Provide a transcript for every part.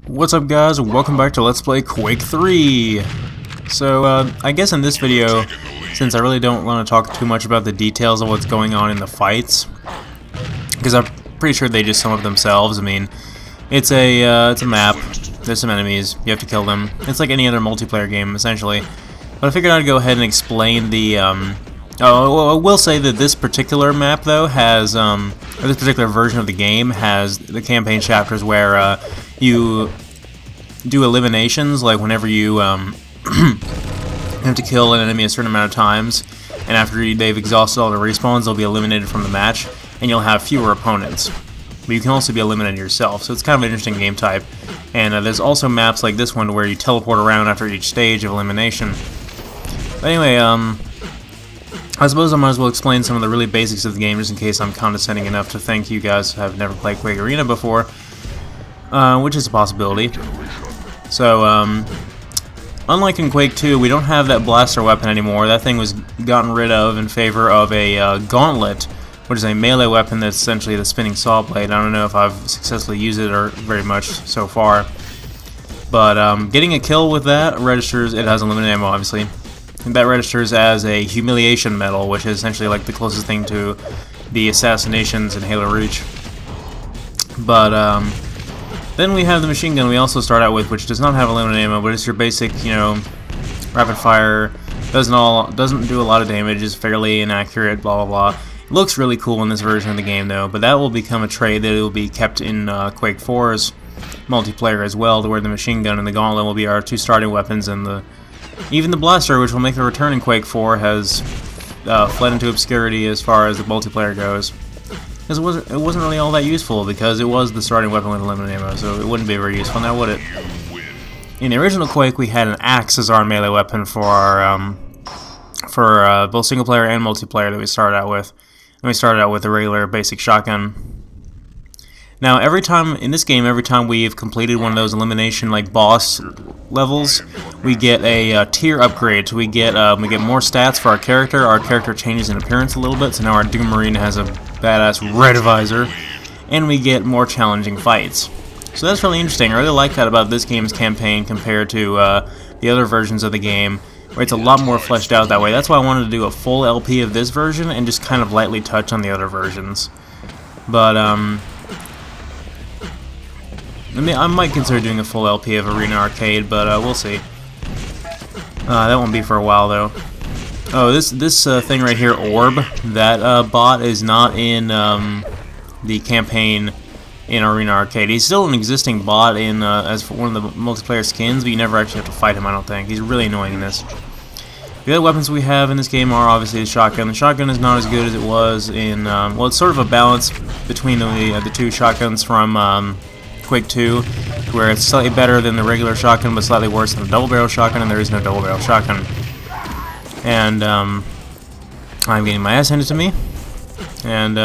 What's up, guys, and welcome back to Let's Play Quake 3. So, I guess in this video, since I really don't want to talk too much about the details of what's going on in the fights, because I'm pretty sure they just sum up themselves. I mean, it's a map, there's some enemies, you have to kill them. It's like any other multiplayer game, essentially. But I figured I'd go ahead and explain the, I will say that this particular map, though, has, or this particular version of the game has the campaign chapters where, you do eliminations, like whenever you have to kill an enemy a certain amount of times, and after they've exhausted all the respawns, they'll be eliminated from the match, and you'll have fewer opponents. But you can also be eliminated yourself, so it's kind of an interesting game type. And there's also maps like this one where you teleport around after each stage of elimination. But anyway, I suppose I might as well explain some of the really basics of the game, just in case I'm condescending enough to think you guys have never played Quake Arena before. Which is a possibility. So, unlike in Quake 2, we don't have that blaster weapon anymore. That thing was gotten rid of in favor of a gauntlet, which is a melee weapon that's essentially the spinning saw blade. I don't know if I've successfully used it or very much so far. But getting a kill with that registers, it has unlimited ammo, obviously. And that registers as a humiliation medal, which is essentially like the closest thing to the assassinations in Halo Reach. But, then we have the machine gun we also start out with, which does not have unlimited ammo, but it's your basic, you know, rapid fire, doesn't do a lot of damage, is fairly inaccurate, blah blah blah. It looks really cool in this version of the game though, but that will become a trait that will be kept in Quake 4's multiplayer as well, to where the machine gun and the gauntlet will be our two starting weapons, and even the blaster, which will make a return in Quake 4, has fled into obscurity as far as the multiplayer goes. Because it wasn't really all that useful, because it was the starting weapon with limited ammo, so it wouldn't be very useful now, would it? In the original Quake, we had an axe as our melee weapon for our both single player and multiplayer that we started out with. And we started out with a regular basic shotgun. Now, every time in this game, every time we've completed one of those elimination like boss levels, we get a tier upgrade. So we get more stats for our character. Our character changes in appearance a little bit. So now our Doom Marine has a badass red visor, and we get more challenging fights. So that's really interesting. I really like that about this game's campaign compared to the other versions of the game, where it's a lot more fleshed out that way. That's why I wanted to do a full LP of this version and just kind of lightly touch on the other versions. But I might consider doing a full LP of Arena Arcade, but we'll see. That won't be for a while, though. Oh, this thing right here, Orb, that bot is not in the campaign in Arena Arcade. He's still an existing bot in as one of the multiplayer skins, but you never actually have to fight him, I don't think. He's really annoying in this. The other weapons we have in this game are obviously the shotgun. The shotgun is not as good as it was in, well, it's sort of a balance between the two shotguns from Quake 2, where it's slightly better than the regular shotgun, but slightly worse than the double barrel shotgun, and there is no double barrel shotgun. And I'm getting my ass handed to me. And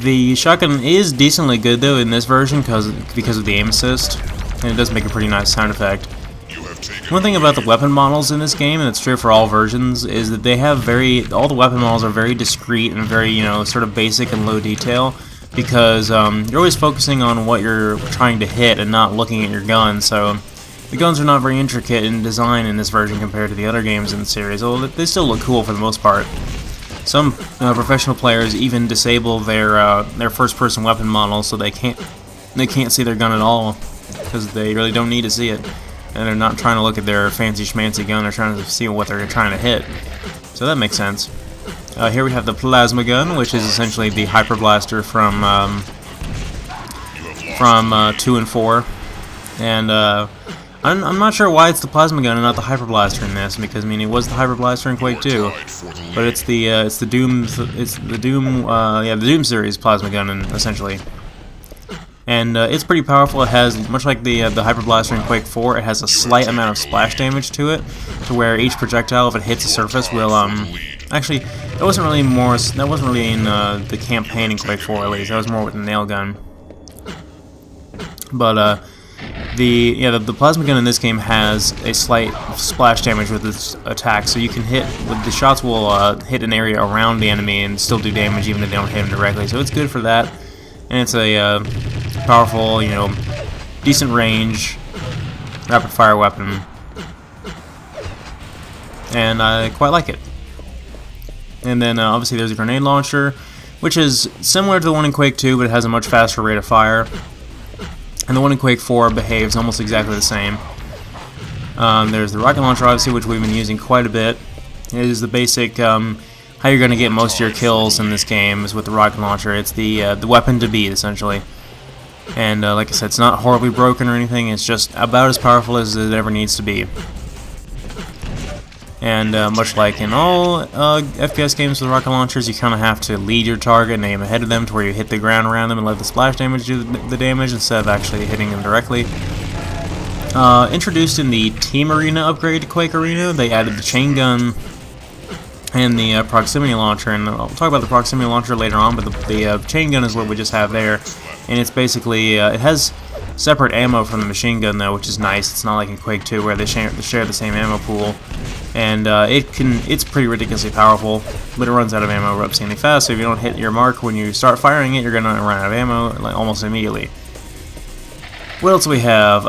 the shotgun is decently good though in this version because of the aim assist, and it does make a pretty nice sound effect. One thing about the weapon models in this game, and it's true for all versions, is that they have all the weapon models are very discreet and very, you know, sort of basic and low detail, because you're always focusing on what you're trying to hit and not looking at your gun. So the guns are not very intricate in design in this version compared to the other games in the series, although they still look cool for the most part. Some professional players even disable their first-person weapon model so they can't see their gun at all, because they really don't need to see it, and they're not trying to look at their fancy schmancy gun. They're trying to see what they're trying to hit. So that makes sense. Here we have the plasma gun, which is essentially the hyper blaster from 2 and 4, and I'm not sure why it's the plasma gun and not the hyper blaster in this, because I mean it was the hyper blaster in Quake 2, but it's the Doom series plasma gun, essentially. And it's pretty powerful. It has, much like the hyper blaster in Quake 4, it has a slight amount of splash damage to it, to where each projectile, if it hits a surface, will actually, that wasn't really in the campaign in Quake 4 at least. That was more with the nail gun. But the plasma gun in this game has a slight splash damage with its attack, so you can the shots will hit an area around the enemy and still do damage even if they don't hit them directly. So it's good for that, and it's a powerful, decent range, rapid fire weapon, and I quite like it. And then obviously there's a grenade launcher, which is similar to the one in Quake 2, but it has a much faster rate of fire. And the one in Quake 4 behaves almost exactly the same. There's the rocket launcher, obviously, which we've been using quite a bit. It is the basic how you're going to get most of your kills in this game is with the rocket launcher. It's the weapon to beat, essentially. And like I said, it's not horribly broken or anything. It's just about as powerful as it ever needs to be. And much like in all FPS games with rocket launchers, you kind of have to lead your target and aim ahead of them to where you hit the ground around them and let the splash damage do the damage instead of actually hitting them directly. Introduced in the Team Arena upgrade to Quake Arena, they added the chain gun and the proximity launcher, and I'll talk about the proximity launcher later on, but the chain gun is what we just have there, and it's basically, it has separate ammo from the machine gun though, which is nice. It's not like in Quake 2 where they share the same ammo pool, and it's pretty ridiculously powerful, but it runs out of ammo obscenely fast, so if you don't hit your mark when you start firing it, you're going to run out of ammo like, almost immediately. What else do we have?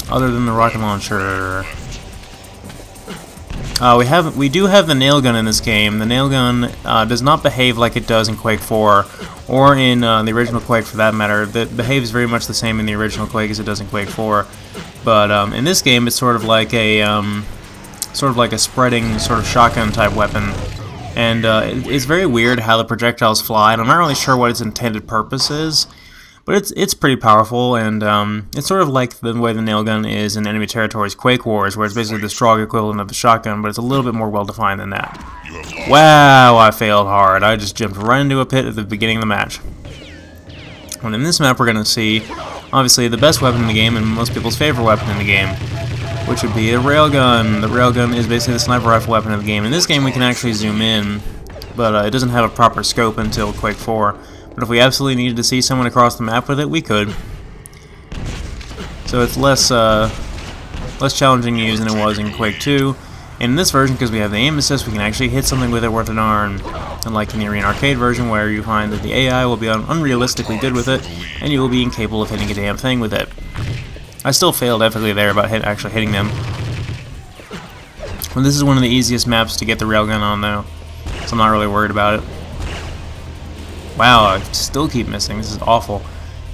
Other than the rocket launcher, we do have the nail gun in this game. The nail gun does not behave like it does in Quake 4, or in the original Quake for that matter. It behaves very much the same in the original Quake as it does in Quake 4. But in this game, it's sort of like a spreading sort of shotgun type weapon, and it's very weird how the projectiles fly. And I'm not really sure what its intended purpose is. But it's pretty powerful, and it's sort of like the way the nail gun is in Enemy Territory's Quake Wars, where it's basically the strong equivalent of the shotgun, but it's a little bit more well-defined than that. Wow, I failed hard. I just jumped right into a pit at the beginning of the match. And in this map we're going to see, obviously, the best weapon in the game, and most people's favorite weapon in the game, which would be a railgun. The railgun is basically the sniper rifle weapon of the game. In this game we can actually zoom in, but it doesn't have a proper scope until Quake 4. But if we absolutely needed to see someone across the map with it, we could. So it's less challenging to use than it was in Quake 2. And in this version, because we have the aim assist, we can actually hit something with it worth a darn. Unlike in the Arena Arcade version, where you find that the AI will be unrealistically good with it, and you will be incapable of hitting a damn thing with it. I still failed epically there about actually hitting them. Well, this is one of the easiest maps to get the railgun on, though, so I'm not really worried about it. Wow, I still keep missing. This is awful.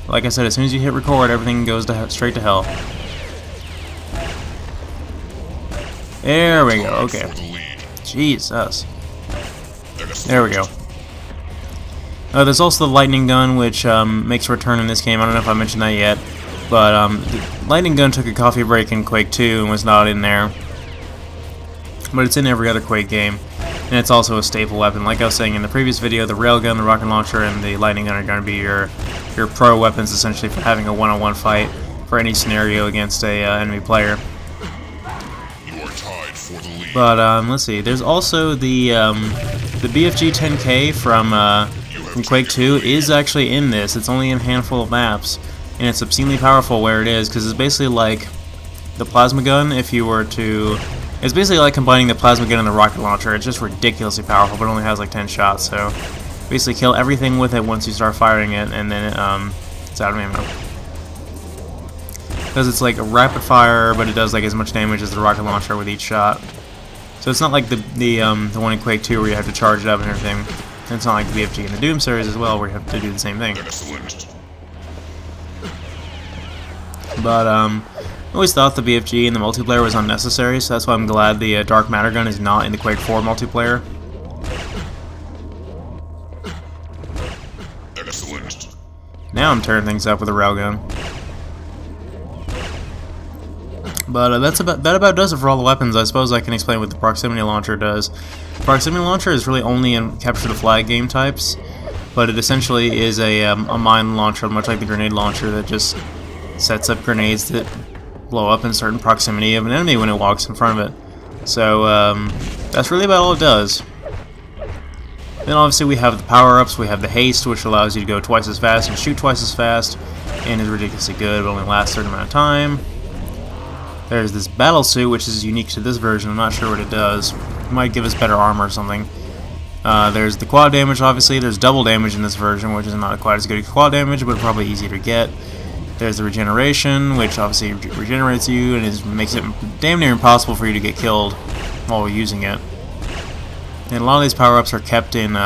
Like I said, as soon as you hit record, everything goes straight to hell. There we go, okay. Jesus. There we go. There's also the lightning gun, which makes a return in this game. I don't know if I mentioned that yet. But the lightning gun took a coffee break in Quake 2 and was not in there. But it's in every other Quake game. And it's also a staple weapon. Like I was saying in the previous video, the railgun, the rocket launcher, and the lightning gun are going to be your pro weapons, essentially, for having a one-on-one fight for any scenario against a enemy player. But let's see. There's also the BFG 10K from Quake 2 is actually in this. It's only in a handful of maps, and it's obscenely powerful where it is, because it's basically like the plasma gun. If you were to It's basically like combining the plasma gun and the rocket launcher. It's just ridiculously powerful, but it only has like 10 shots, so basically kill everything with it once you start firing it, and then it's out of ammo. Because it's like a rapid fire, but it does like as much damage as the rocket launcher with each shot. So it's not like the one in Quake 2 where you have to charge it up and everything. And it's not like the BFG in the Doom series as well, where you have to do the same thing. But I always thought the BFG in the multiplayer was unnecessary, so that's why I'm glad the Dark Matter gun is not in the Quake 4 multiplayer. Excellent. Now I'm tearing things up with a railgun. But that about does it for all the weapons. I suppose I can explain what the proximity launcher does. The proximity launcher is really only in capture the flag game types, but it essentially is a mine launcher, much like the grenade launcher, that just sets up grenades that blow up in certain proximity of an enemy when it walks in front of it. So that's really about all it does. Then obviously we have the power-ups. We have the haste, which allows you to go twice as fast and shoot twice as fast, and is ridiculously good, but only lasts a certain amount of time. There's this battle suit, which is unique to this version. I'm not sure what it does. It might give us better armor or something. There's the quad damage, obviously. There's double damage in this version, which is not quite as good as quad damage, but probably easier to get. There's the regeneration, which obviously regenerates you and makes it damn near impossible for you to get killed while using it. And a lot of these power-ups are kept in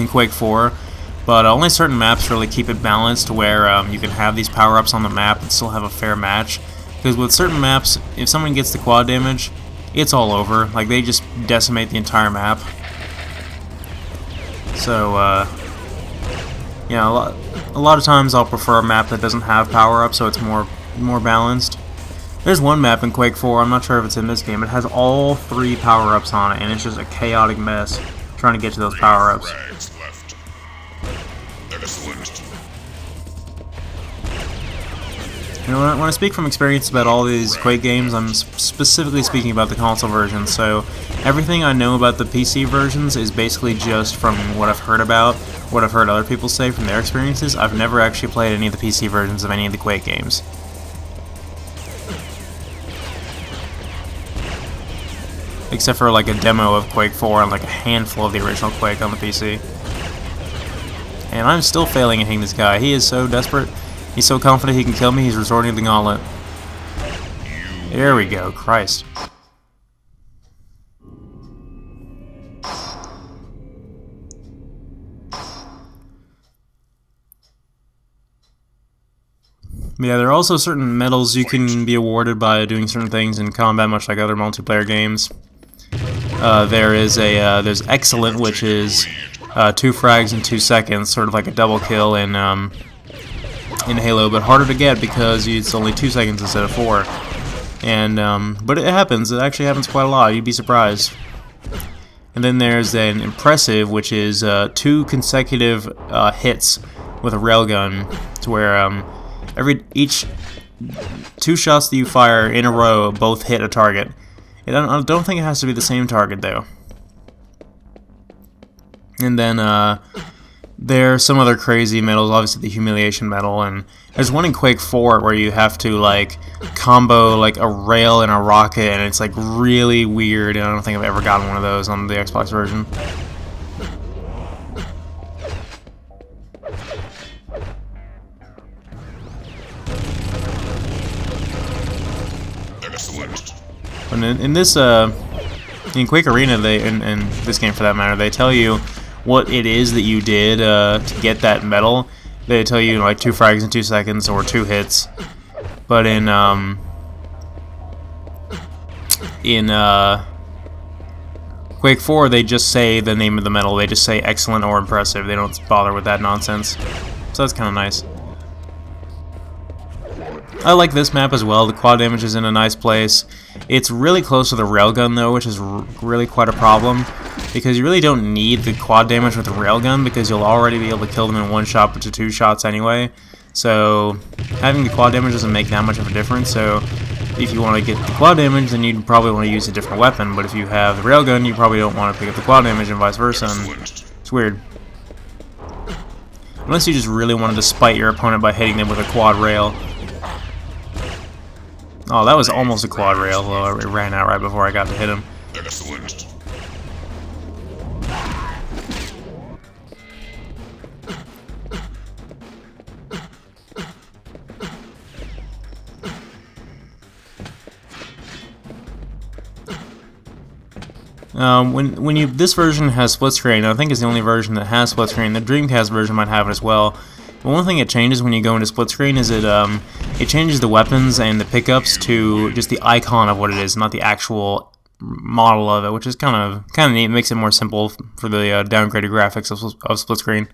Quake 4, but only certain maps really keep it balanced to where you can have these power-ups on the map and still have a fair match. Because with certain maps, if someone gets the quad damage, it's all over. Like, they just decimate the entire map. So, yeah, a lot of times I'll prefer a map that doesn't have power-ups, so it's more balanced. There's one map in Quake 4, I'm not sure if it's in this game, it has all 3 power-ups on it, and it's just a chaotic mess trying to get to those power-ups. You know, when I speak from experience about all these Quake games, I'm specifically speaking about the console versions, so everything I know about the PC versions is basically just from what I've heard about, what I've heard other people say from their experiences. I've never actually played any of the PC versions of any of the Quake games. Except for like a demo of Quake 4 and like a handful of the original Quake on the PC. And I'm still failing at hitting this guy. He is so desperate. He's so confident he can kill me, he's resorting to the gauntlet. There we go, Christ. Yeah, there are also certain medals you can be awarded by doing certain things in combat, much like other multiplayer games. There's Excellent, which is 2 frags in 2 seconds, sort of like a double kill in Halo, but harder to get because it's only 2 seconds instead of 4. And but it happens. It actually happens quite a lot. You'd be surprised. And then there's an Impressive, which is 2 consecutive hits with a railgun, to where each 2 shots that you fire in a row both hit a target. I don't think it has to be the same target though. And then there are some other crazy medals, obviously the Humiliation medal, and there's one in Quake 4 where you have to like combo like a rail and a rocket, and it's like really weird, and I don't think I've ever gotten one of those on the Xbox version. And in this, in Quake Arena, in this game for that matter, they tell you what it is that you did to get that medal. They tell you like 2 frags in 2 seconds or 2 hits. But in Quake 4, they just say the name of the medal. They just say Excellent or Impressive. They don't bother with that nonsense. So that's kind of nice. I like this map as well. The quad damage is in a nice place. It's really close to the railgun though, which is really quite a problem, because you really don't need the quad damage with the railgun because you'll already be able to kill them in 1 shot to 2 shots anyway. So having the quad damage doesn't make that much of a difference. So if you want to get the quad damage, then you'd probably want to use a different weapon. But if you have the railgun, you probably don't want to pick up the quad damage and vice versa. And it's weird. Unless you just really wanted to spite your opponent by hitting them with a quad rail. Oh, that was almost a quad rail, although it ran out right before I got to hit him. Excellent. This version has split screen. I think it's the only version that has split screen. The Dreamcast version might have it as well. But one thing it changes when you go into split screen is it changes the weapons and the pickups to just the icon of what it is, not the actual model of it, which is kind of neat. It makes it more simple for the downgraded graphics of split screen.